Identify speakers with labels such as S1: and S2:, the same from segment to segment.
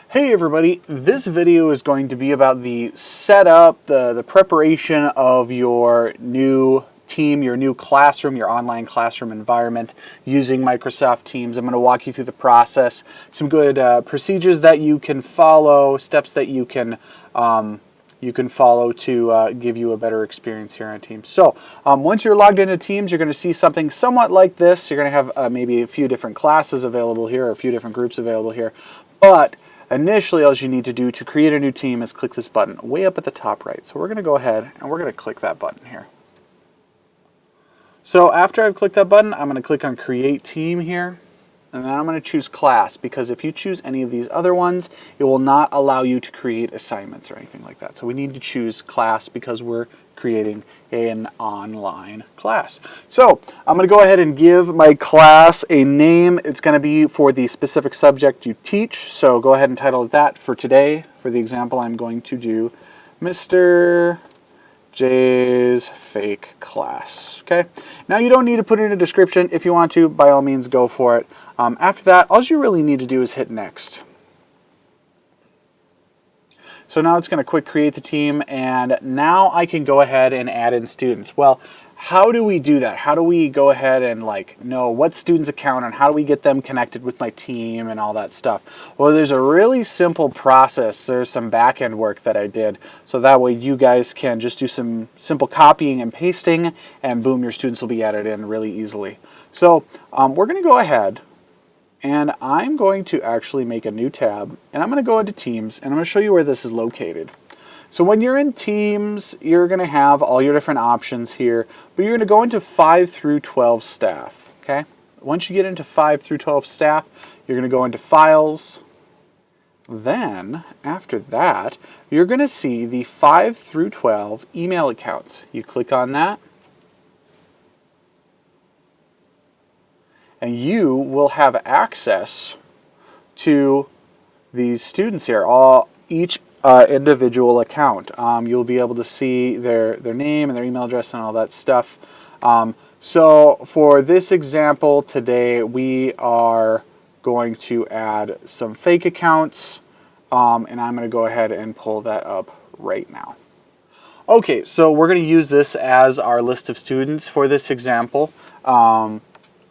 S1: Hey everybody, this video is going to be about the setup, the preparation of your new team, your new classroom, your online classroom environment using Microsoft Teams. I'm going to walk you through the process, some good procedures that you can follow, steps that you can follow to give you a better experience here on Teams. So once you're logged into Teams, you're going to see something somewhat like this. You're going to have maybe a few different classes available here, or a few different groups available here. But initially, all you need to do to create a new team is click this button way up at the top right. So we're going to go ahead and we're going to click that button here. So after I've clicked that button, I'm going to click on Create Team here. And then I'm going to choose Class, because if you choose any of these other ones, it will not allow you to create assignments or anything like that. So we need to choose Class because we're creating an online class. So I'm going to go ahead and give my class a name. It's going to be for the specific subject you teach. So go ahead and title it that for today. For the example, I'm going to do Mr. J's fake class. Okay. Now you don't need to put in a description. If you want to, by all means, go for it. After that, all you really need to do is hit next. So now it's going to quick create the team, and now I can go ahead and add in students. Well, how do we do that? How do we go ahead and know what student's account and how do we get them connected with my team and all that stuff? Well, there's a really simple process. There's some back-end work that I did, so that way you guys can just do some simple copying and pasting, and boom, your students will be added in really easily. So we're going to go ahead, and I'm going to actually make a new tab, and I'm going to go into Teams, and I'm going to show you where this is located. So when you're in Teams, you're going to have all your different options here, but you're going to go into 5 through 12 staff, okay? Once you get into 5 through 12 staff, you're going to go into Files. Then, after that, you're going to see the 5 through 12 email accounts. You click on that, and you will have access to these students here, each individual account. You'll be able to see their name and their email address and all that stuff. So for this example today, we are going to add some fake accounts, and I'm going to go ahead and pull that up right now. Okay, so we're going to use this as our list of students for this example.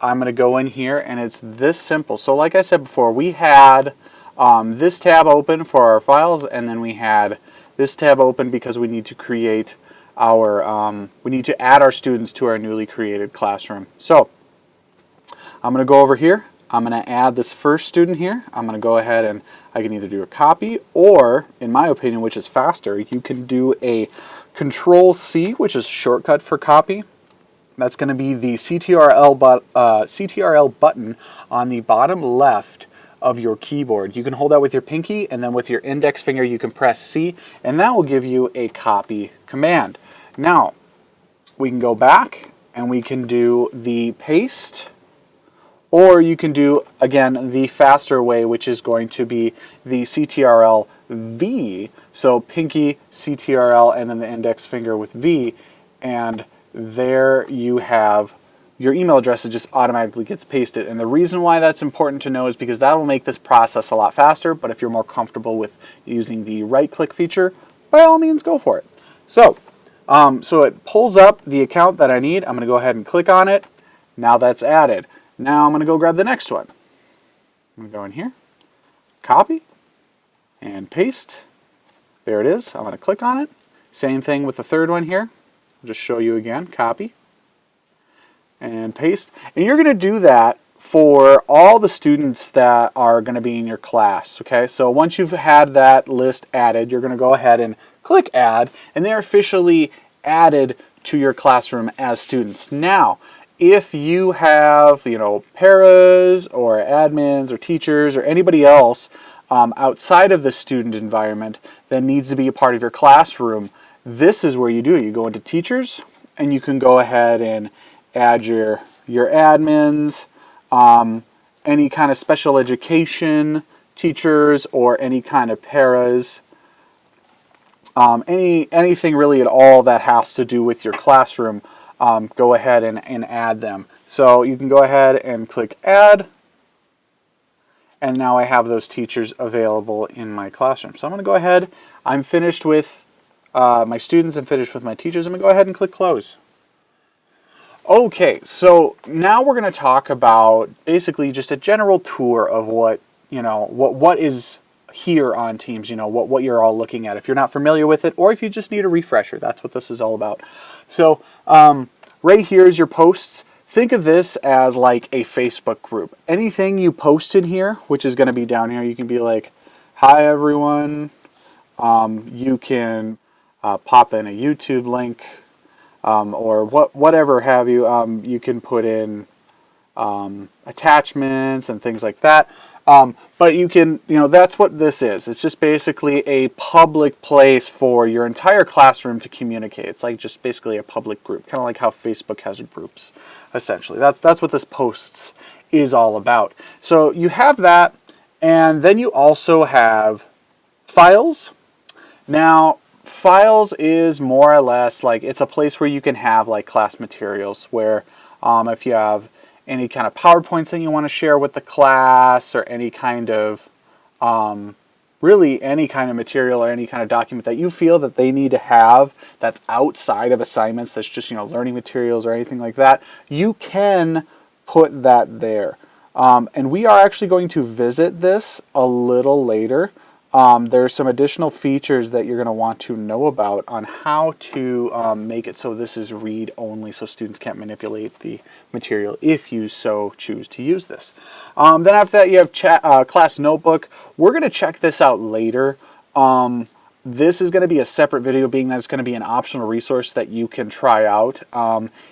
S1: I'm going to go in here, and it's this simple. So like I said before, we had this tab open for our files, and then we had this tab open because we need to create our, we need to add our students to our newly created classroom. So I'm going to go over here. I'm going to add this first student here. I'm going to go ahead and I can either do a copy, or in my opinion, which is faster, you can do a Control-C, which is shortcut for copy. That's going to be the CTRL button on the bottom left of your keyboard. You can hold that with your pinky, and then with your index finger you can press C, and that will give you a copy command. Now we can go back and we can do the paste, or you can do, again, the faster way, which is going to be the CTRL V. So pinky, CTRL, and then the index finger with V, and there you have your email address. It just automatically gets pasted. And the reason why that's important to know is because that will make this process a lot faster. But if you're more comfortable with using the right-click feature, by all means, go for it. So, so it pulls up the account that I need. I'm going to go ahead and click on it. Now that's added. Now I'm going to go grab the next one. I'm going to go in here, copy, and paste. There it is. I'm going to click on it. Same thing with the third one here. I'll just show you again. Copy and paste. And you're going to do that for all the students that are going to be in your class. Okay, so once you've had that list added, you're going to go ahead and click Add, and they're officially added to your classroom as students. Now, if you have, paras or admins or teachers or anybody else outside of the student environment that needs to be a part of your classroom, this is where you do it. You go into Teachers, and you can go ahead and add your admins, any kind of special education teachers, or any kind of paras, anything really at all that has to do with your classroom. Go ahead and add them. So you can go ahead and click Add, and now I have those teachers available in my classroom. So I'm going to go ahead. I'm finished with my students and finished with my teachers. I'm going to go ahead and click close. Okay, so now we're going to talk about basically just a general tour of what is here on Teams, what you're all looking at. If you're not familiar with it, or if you just need a refresher, that's what this is all about. So right here is your posts. Think of this as like a Facebook group. Anything you post in here, which is going to be down here, you can be like, hi everyone. You can pop in a YouTube link, or whatever have you. You can put in attachments and things like that. But you can, that's what this is. It's just basically a public place for your entire classroom to communicate. It's like just basically a public group, kind of like how Facebook has groups, essentially. That's what this posts is all about. So you have that, and then you also have files. Now, files is more or less like, it's a place where you can have like class materials, where if you have any kind of PowerPoints that you want to share with the class, or any kind of, really any kind of material or any kind of document that you feel that they need to have that's outside of assignments, that's just, learning materials or anything like that, you can put that there. And we are actually going to visit this a little later. There's some additional features that you're going to want to know about on how to make it so this is read only, so students can't manipulate the material if you so choose to use this. Then after that, you have class notebook. We're going to check this out later. This is going to be a separate video, being that it's going to be an optional resource that you can try out.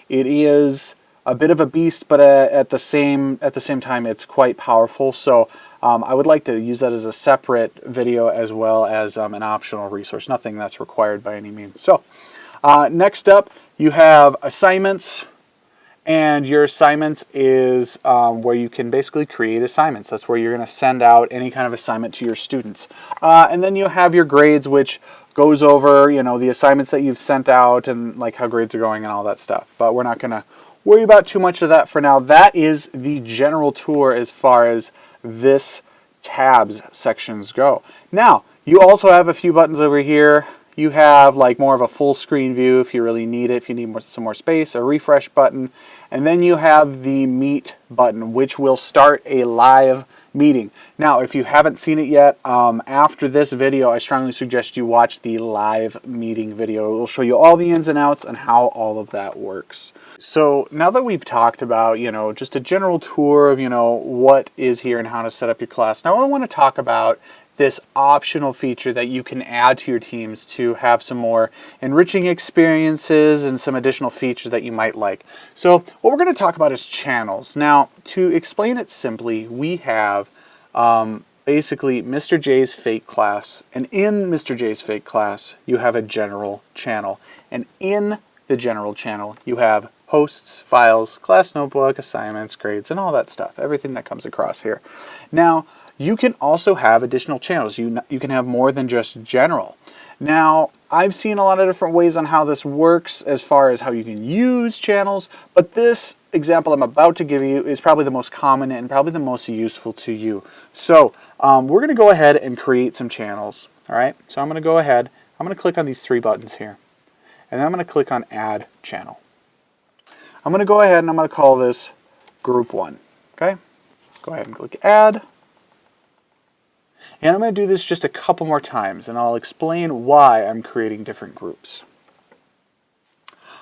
S1: It is a bit of a beast, but at the same time, it's quite powerful. So I would like to use that as a separate video, as well as an optional resource. Nothing that's required by any means. So next up, you have assignments. And your assignments is where you can basically create assignments. That's where you're going to send out any kind of assignment to your students. And then you have your grades, which goes over, the assignments that you've sent out and like how grades are going and all that stuff. But we're not going to worry about too much of that for now. That is the general tour as far as this tabs sections go. Now, you also have a few buttons over here. You have like more of a full screen view if you really need it, if you need some more space, a refresh button. And then you have the Meet button, which will start a live meeting. Now, if you haven't seen it yet, after this video, I strongly suggest you watch the live meeting video. It will show you all the ins and outs and how all of that works. So now that we've talked about, just a general tour of, what is here and how to set up your class, now I want to talk about this optional feature that you can add to your Teams to have some more enriching experiences and some additional features that you might like. So what we're going to talk about is channels. Now, to explain it simply, we have basically Mr. J's Fake Class, and in Mr. J's Fake Class, you have a general channel, and in the general channel, you have posts, files, class notebook, assignments, grades, and all that stuff, everything that comes across here. Now, you can also have additional channels. You can have more than just general. Now, I've seen a lot of different ways on how this works as far as how you can use channels, but this example I'm about to give you is probably the most common and probably the most useful to you. So we're going to go ahead and create some channels. All right, so I'm going to go ahead. I'm going to click on these three buttons here, and then I'm going to click on Add Channel. I'm going to go ahead and I'm going to call this Group 1. Okay, go ahead and click Add. And I'm going to do this just a couple more times, and I'll explain why I'm creating different groups.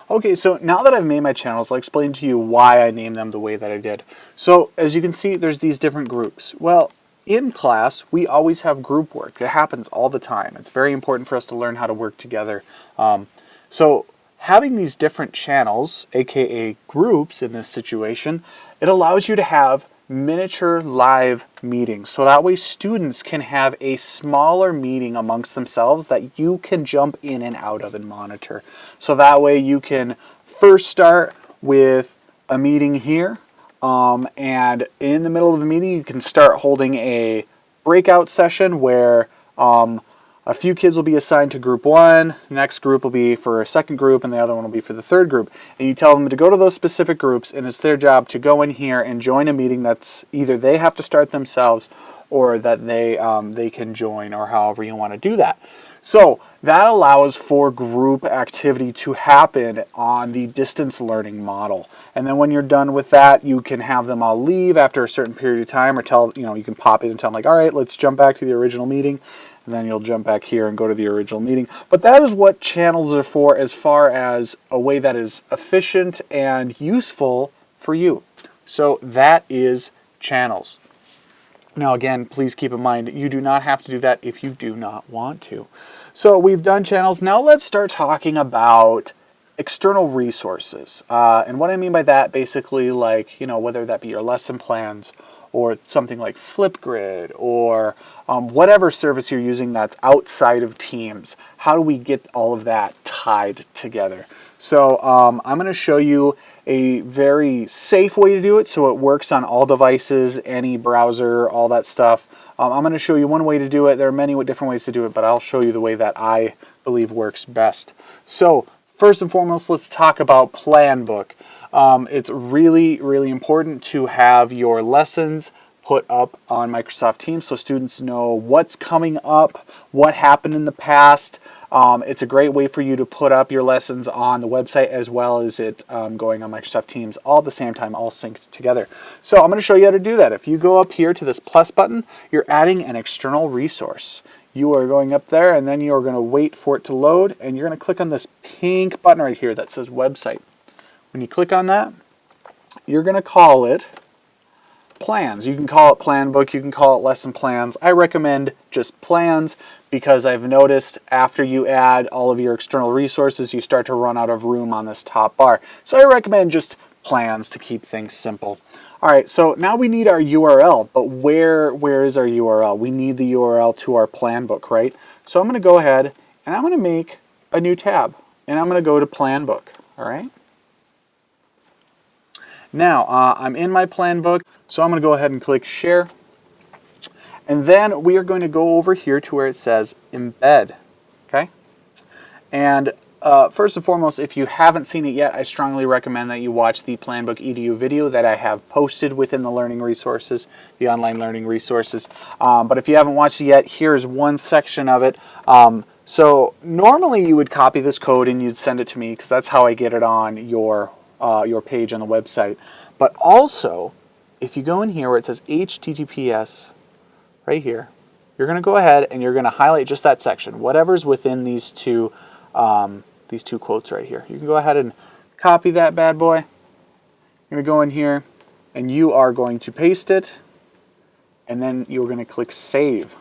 S1: Okay, so now that I've made my channels, I'll explain to you why I named them the way that I did. So as you can see, there's these different groups. Well, in class, we always have group work. It happens all the time. It's very important for us to learn how to work together. So having these different channels, aka groups in this situation, it allows you to have miniature live meetings. So that way students can have a smaller meeting amongst themselves that you can jump in and out of and monitor. So that way you can first start with a meeting here, and in the middle of the meeting you can start holding a breakout session where a few kids will be assigned to group 1, the next group will be for a second group, and the other one will be for the third group. And you tell them to go to those specific groups, and it's their job to go in here and join a meeting that's either they have to start themselves, or that they can join, or however you want to do that. So that allows for group activity to happen on the distance learning model. And then when you're done with that, you can have them all leave after a certain period of time, or you can pop in and tell them like, all right, let's jump back to the original meeting. And then you'll jump back here and go to the original meeting. But that is what channels are for, as far as a way that is efficient and useful for you. So that is channels. Now again, please keep in mind, you do not have to do that if you do not want to. So we've done channels. Now let's start talking about external resources. And what I mean by that, basically, like, whether that be your lesson plans, or something like Flipgrid, or whatever service you're using that's outside of Teams. How do we get all of that tied together? So I'm going to show you a very safe way to do it, so it works on all devices, any browser, all that stuff. I'm going to show you one way to do it. There are many different ways to do it, but I'll show you the way that I believe works best. So first and foremost, let's talk about Planbook. It's really, really important to have your lessons put up on Microsoft Teams so students know what's coming up, what happened in the past. It's a great way for you to put up your lessons on the website, as well as it going on Microsoft Teams all at the same time, all synced together. So I'm going to show you how to do that. If you go up here to this plus button, you're adding an external resource. You are going up there, and then you're going to wait for it to load, and you're going to click on this pink button right here that says website. When you click on that, you're going to call it plans. You can call it Planbook, you can call it lesson plans. I recommend just plans, because I've noticed after you add all of your external resources, you start to run out of room on this top bar. So I recommend just plans to keep things simple. All right, so now we need our URL, but where is our URL? We need the URL to our Planbook, right? So I'm going to go ahead and I'm going to make a new tab, and I'm going to go to Planbook, all right? Now, I'm in my Planbook, so I'm going to go ahead and click Share. And then we are going to go over here to where it says Embed, okay? And first and foremost, if you haven't seen it yet, I strongly recommend that you watch the Planbook EDU video that I have posted within the learning resources, the online learning resources. But if you haven't watched it yet, here's one section of it. So normally you would copy this code and you'd send it to me, because that's how I get it on your page on the website. But also, if you go in here where it says HTTPS right here, you're going to go ahead and you're going to highlight just that section, whatever's within these two quotes right here. You can go ahead and copy that bad boy. You're going to go in here and you are going to paste it, and then you're going to click Save.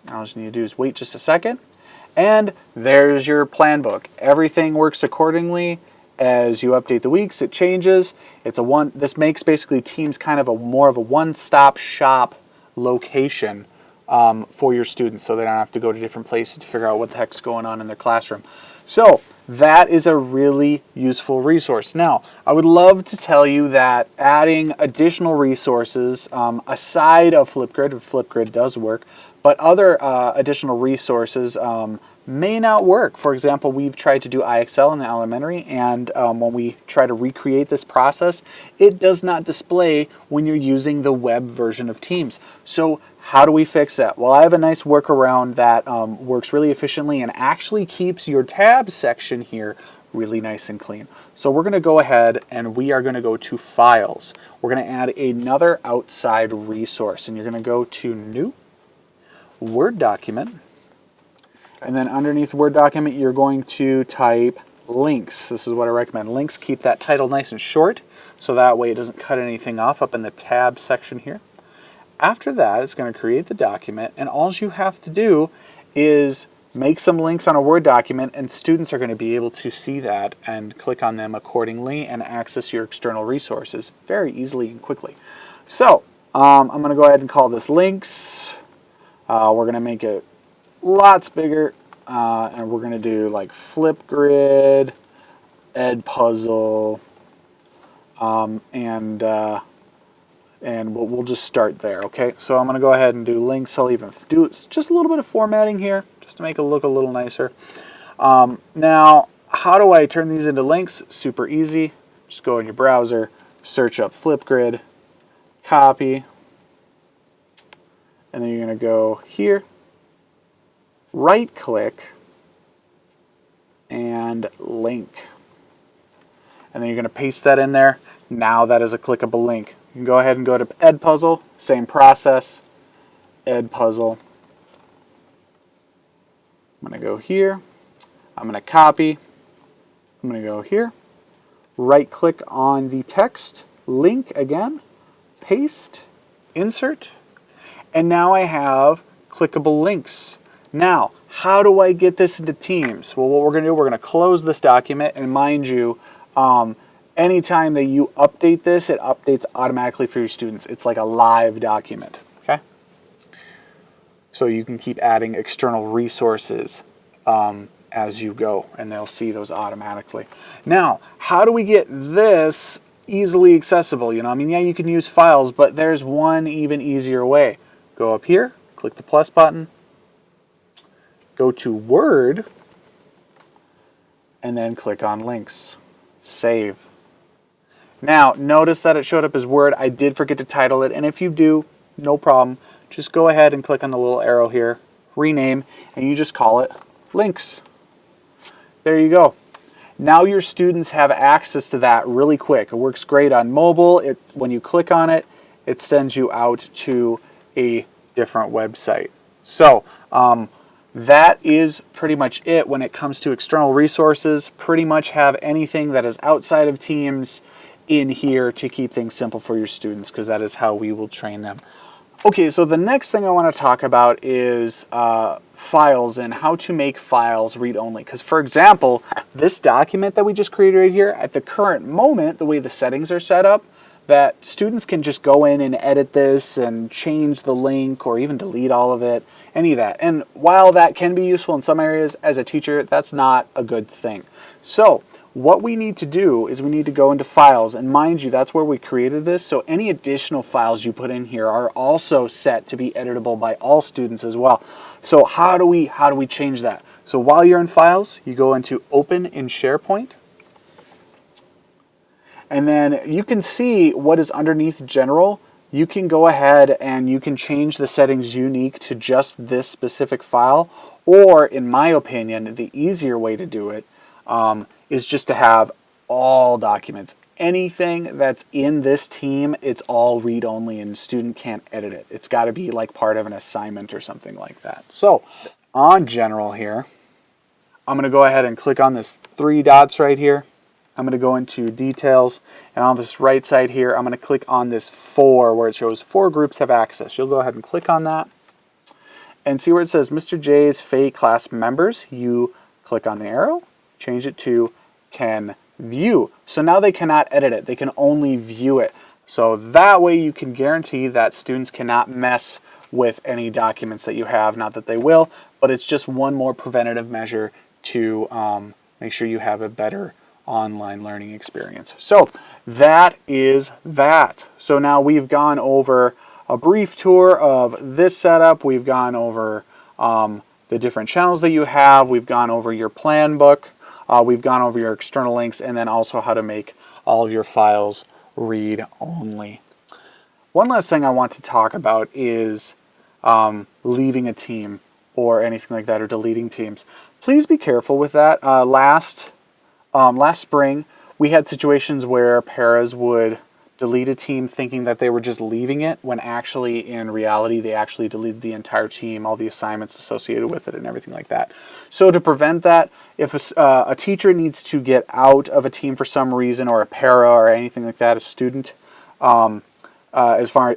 S1: Now all you need to do is wait just a second, and there's your Planbook. Everything works accordingly. As you update the weeks, it changes. This makes basically Teams kind of more of a one-stop shop location for your students, so they don't have to go to different places to figure out what the heck's going on in their classroom. So that is a really useful resource. Now, I would love to tell you that adding additional resources aside of Flipgrid, Flipgrid does work, but other additional resources may not work. For example, we've tried to do IXL in the elementary, and when we try to recreate this process, it does not display when you're using the web version of Teams. So how do we fix that? Well, I have a nice workaround that works really efficiently and actually keeps your tab section here really nice and clean. So we're going to go ahead and we are going to go to Files. We're going to add another outside resource, and you're going to go to New, Word Document, and then underneath Word Document, you're going to type links. This is what I recommend. Links, keep that title nice and short, so that way it doesn't cut anything off up in the tab section here. After that, it's going to create the document, and all you have to do is make some links on a Word document, and students are going to be able to see that and click on them accordingly and access your external resources very easily and quickly. So I'm going to go ahead and call this links. We're going to make it lots bigger, and we're going to do like Flipgrid, Edpuzzle, and we'll just start there, okay? So I'm going to go ahead and do links. I'll even do just a little bit of formatting here just to make it look a little nicer. Now, how do I turn these into links? Super easy. Just go in your browser, search up Flipgrid, copy, and then you're going to go here, right click, and link. And then you're going to paste that in there. Now that is a clickable link. You can go ahead and go to Edpuzzle, same process, Edpuzzle. I'm going to go here, I'm going to copy, I'm going to go here, right click on the text, link again, paste, insert, and now I have clickable links. Now, how do I get this into Teams? Well, what we're going to do, we're going to close this document, and mind you, anytime that you update this, it updates automatically for your students. It's like a live document, okay? So you can keep adding external resources as you go, and they'll see those automatically. Now, how do we get this easily accessible? You know, I mean, yeah, you can use files, but there's one even easier way. Go up here, click the plus button, go to Word, and then click on Links. Save. Now, notice that it showed up as Word. I did forget to title it, and if you do, no problem. Just go ahead and click on the little arrow here, rename, and you just call it Links. There you go. Now your students have access to that really quick. It works great on mobile. When you click on it, it sends you out to a different website. So, that is pretty much it when it comes to external resources. Pretty much have anything that is outside of Teams in here to keep things simple for your students, because that is how we will train them. Okay, so the next thing I want to talk about is files and how to make files read-only. Because, for example, this document that we just created right here, at the current moment, the way the settings are set up, that students can just go in and edit this and change the link or even delete all of it, any of that. And while that can be useful in some areas, as a teacher, that's not a good thing. So what we need to do is we need to go into files, and mind you, that's where we created this, so any additional files you put in here are also set to be editable by all students as well. So how do we change that? So while you're in files, you go into Open in SharePoint, and then you can see what is underneath General. You can go ahead and you can change the settings unique to just this specific file, or in my opinion, the easier way to do it is just to have all documents. Anything that's in this team, it's all read-only and the student can't edit it. It's got to be like part of an assignment or something like that. So on General here, I'm going to go ahead and click on this 3 dots right here. I'm going to go into Details, and on this right side here, I'm going to click on this 4 where it shows 4 groups have access. You'll go ahead and click on that and see where it says Mr. J's FAE class members. You click on the arrow, change it to can view. So now they cannot edit it. They can only view it. So that way you can guarantee that students cannot mess with any documents that you have. Not that they will, but it's just one more preventative measure to make sure you have a better online learning experience. So that is that. So now we've gone over a brief tour of this setup. We've gone over the different channels that you have. We've gone over your plan book. We've gone over your external links, and then also how to make all of your files read only. One last thing I want to talk about is leaving a team or anything like that, or deleting teams. Please be careful with that. Last spring, we had situations where paras would delete a team thinking that they were just leaving it, when actually, in reality, they actually deleted the entire team, all the assignments associated with it, and everything like that. So to prevent that, if a teacher needs to get out of a team for some reason, or a para or anything like that, a student, as long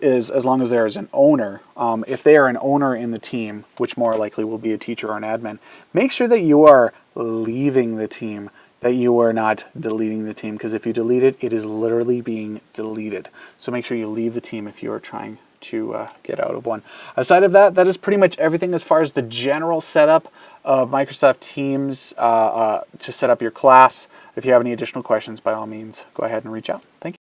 S1: as there is an owner, if they are an owner in the team, which more likely will be a teacher or an admin, make sure that you are leaving the team, that you are not deleting the team, because if you delete it, it is literally being deleted. So make sure you leave the team if you are trying to get out of one. Aside of that, that is pretty much everything as far as the general setup of Microsoft Teams to set up your class. If you have any additional questions, by all means, go ahead and reach out. Thank you.